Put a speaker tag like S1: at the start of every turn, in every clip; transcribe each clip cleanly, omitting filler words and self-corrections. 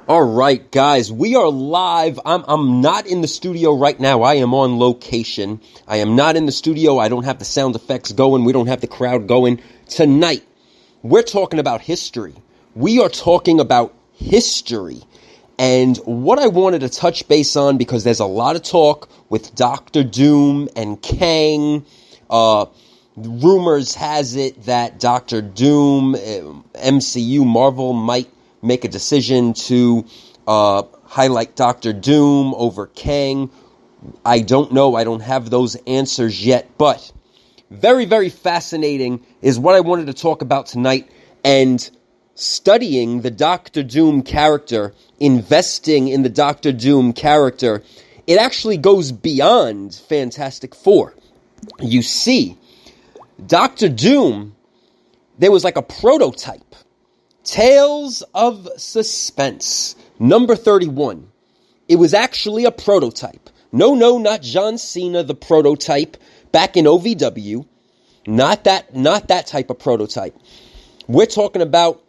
S1: All right, guys, we are live. I'm not in the studio right now. I am on location. I am not in the studio. I don't have the sound effects going. We don't have the crowd going. Tonight, we're talking about history. We are talking about history. And what I wanted to touch base on, because there's a lot of talk with Dr. Doom and Kang. Rumors has it that Dr. Doom, MCU, Marvel might make a decision to highlight Dr. Doom over Kang. I don't know. I don't have those answers yet. But very, very fascinating is what I wanted to talk about tonight. And studying the Dr. Doom character, investing in the Dr. Doom character, it actually goes beyond Fantastic Four. You see, Dr. Doom, there was like a prototype. Tales of Suspense, number 31. It was actually a prototype. No, not John Cena, the prototype, back in OVW. Not that type of prototype. We're talking about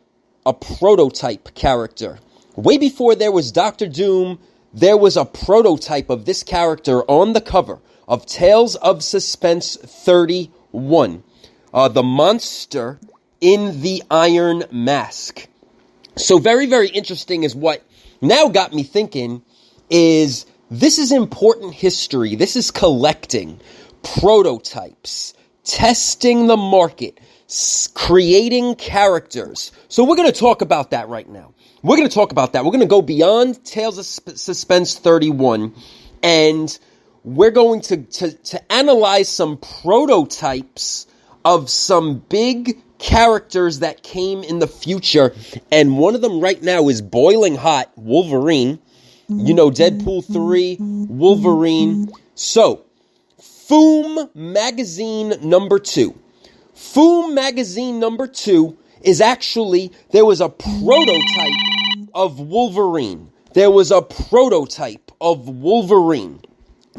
S1: a prototype character. Way before there was Dr. Doom, there was a prototype of this character on the cover of Tales of Suspense 31. The monster in the Iron Mask. So very, very interesting is what now got me thinking is this is important history. This is collecting prototypes, testing the market, creating characters. So we're going to talk about that right now. We're going to talk about that. We're going to go beyond Tales of Suspense 31, and we're going to analyze some prototypes of some big characters that came in the future, and one of them right now is boiling hot, Wolverine. You know, Deadpool 3, Wolverine. So, Foom Magazine number 2. Foom Magazine number 2 is actually, there was a prototype of Wolverine. There was a prototype of Wolverine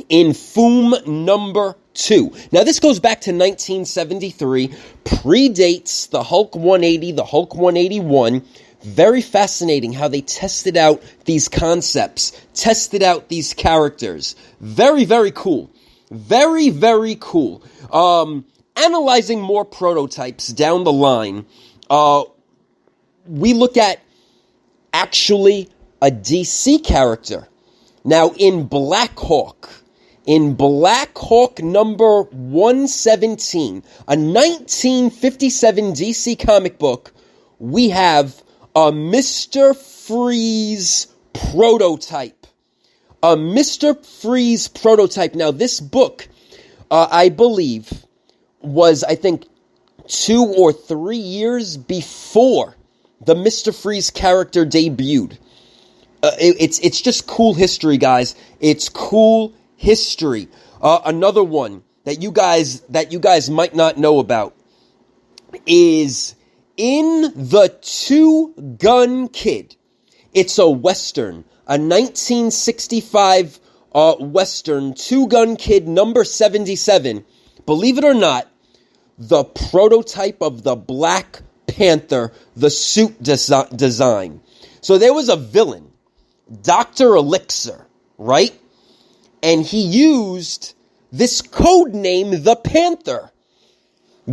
S1: in Foom number 2. Now, this goes back to 1973, predates the Hulk 180, the Hulk 181. Very fascinating how they tested out these concepts, tested out these characters. Very, very cool. Very, very cool. Analyzing more prototypes down the line, we look at actually a DC character. Now, in Black Hawk number 117, a 1957 DC comic book, we have a Mr. Freeze prototype. A Mr. Freeze prototype. Now, this book, I believe, was, 2 or 3 years before the Mr. Freeze character debuted. It's just cool history, guys. It's cool history. Another one that you guys might not know about is In the Two-Gun Kid. It's a Western, a 1965 Western, Two-Gun Kid number 77. Believe it or not, the prototype of the Black Panther, the suit design. So there was a villain, Dr. Elixir, right? And he used this code name, the Panther.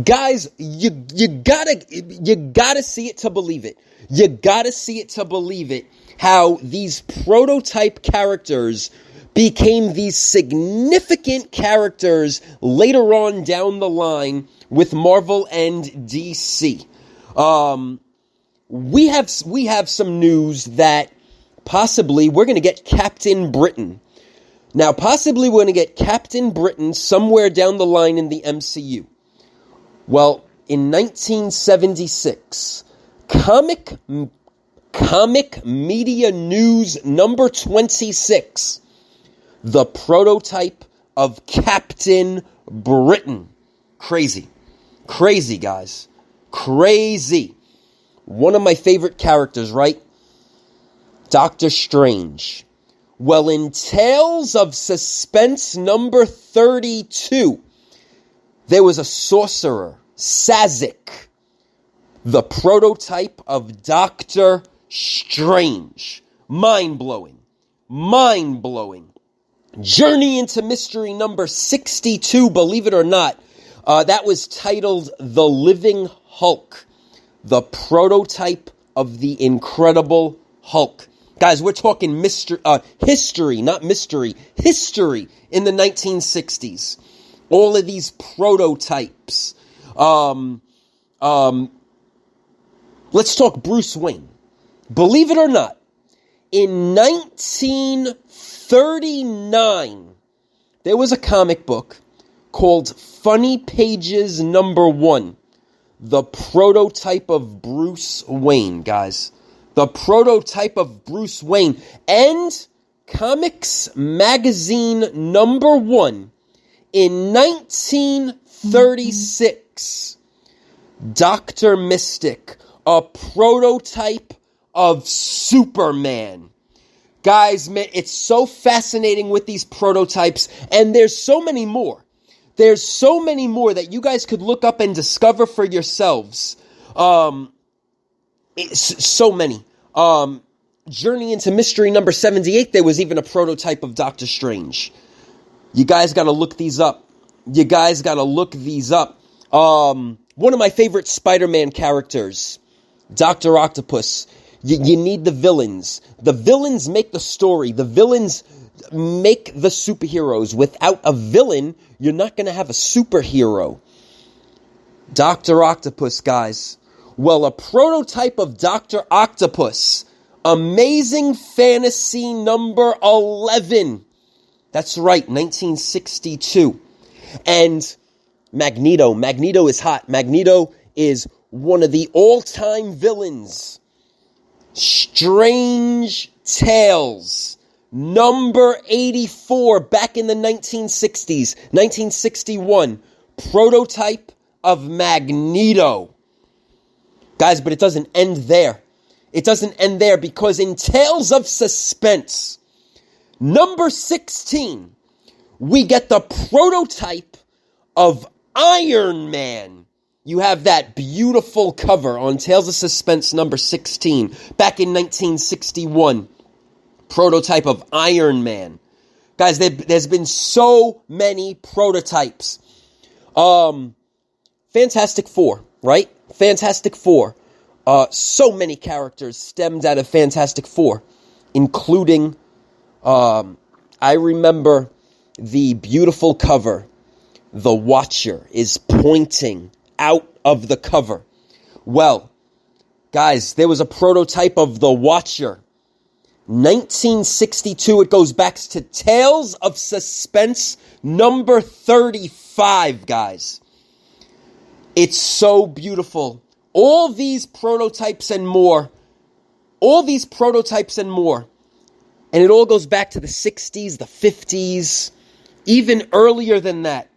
S1: Guys, you gotta see it to believe it. You gotta see it to believe it. How these prototype characters became these significant characters later on down the line with Marvel and DC. We have some news that possibly we're going to get Captain Britain. Now, possibly we're going to get Captain Britain somewhere down the line in the MCU. Well, in 1976, Comic Media News number 26, the prototype of Captain Britain. Crazy, guys. Crazy. One of my favorite characters, right? Doctor Strange. Well, in Tales of Suspense number 32, there was a sorcerer, Sazik, the prototype of Doctor Strange. Mind-blowing. Mind-blowing. Journey into Mystery number 62, believe it or not. That was titled The Living Hulk, the prototype of the Incredible Hulk. Guys, we're talking history, not mystery, history in the 1960s. All of these prototypes. Let's talk Bruce Wayne. Believe it or not, in 1939, there was a comic book called Funny Pages #1, the prototype of Bruce Wayne, guys. The prototype of Bruce Wayne. And Comics Magazine #1 in 1936. Dr. Mystic, a prototype of Superman. Guys, man, it's so fascinating with these prototypes, and there's so many more. There's so many more that you guys could look up and discover for yourselves. So many. Journey into Mystery number 78, there was even a prototype of Doctor Strange. You guys got to look these up. One of my favorite Spider-Man characters, Dr. Octopus. You need the villains. The villains make the story. The villains make the superheroes. Without a villain, you're not going to have a superhero. Dr. Octopus, guys. Well, a prototype of Dr. Octopus. Amazing Fantasy number 11. That's right, 1962. And Magneto. Magneto is hot. Magneto is one of the all-time villains. Strange Tales, number 84, back in the 1960s, 1961, prototype of Magneto. Guys, but it doesn't end there. It doesn't end there, because in Tales of Suspense, number 16, we get the prototype of Iron Man. You have that beautiful cover on Tales of Suspense number 16, back in 1961. Prototype of Iron Man. Guys, there's been so many prototypes. Fantastic Four, right? Fantastic Four. So many characters stemmed out of Fantastic Four, including, I remember the beautiful cover. The Watcher is pointing out of the cover. Well, guys, there was a prototype of the Watcher. 1962, it goes back to Tales of Suspense number 35, guys. It's so beautiful. All these prototypes and more. And it all goes back to the 60s, the 50s, even earlier than that.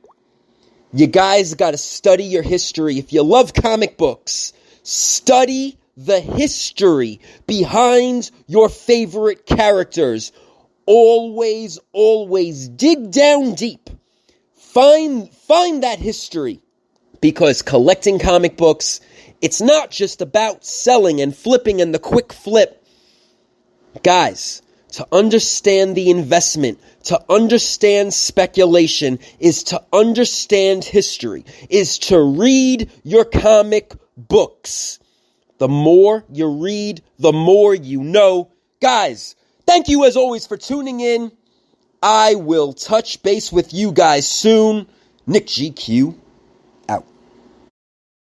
S1: You guys got to study your history. If you love comic books, study the history behind your favorite characters. Always, always dig down deep. Find that history. Because collecting comic books, it's not just about selling and flipping and the quick flip. Guys, to understand the investment, to understand speculation, is to understand history, is to read your comic books. The more you read, the more you know. Guys, thank you as always for tuning in. I will touch base with you guys soon. NICKGQ